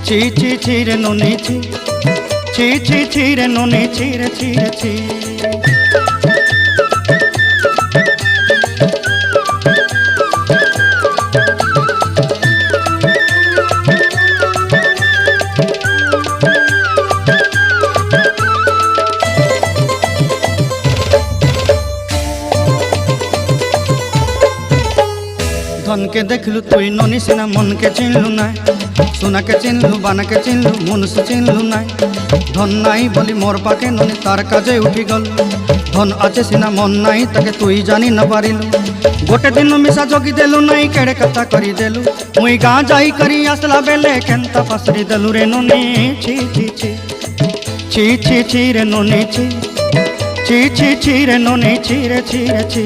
ছি ছি ছি রে ননি ছি, ছি ছি ছি রে ননি ছি রে ছি রে ছি। धन के देखलु तुई ननी सिना मन के चिन्हलु ना, सोना के चिन्हलु बाना के चिन्हलु मनुष्य चिन्हलु ना। धन नाई बोली मोर पाके ननी तार काजे उठी गल, धन आछे सिना मन नाई ताके तुई जानी न पारिलु। गोटे दिन मिसा जगी देलु नाई केड़े कथा करी देलु, मुई गाँ जाई करी आसला बेले केंता पासरी देलु रे ननी छि छि छि, छि छि छि रे ननी छि, छि छि छि रे ननी छि रे छि रे छि।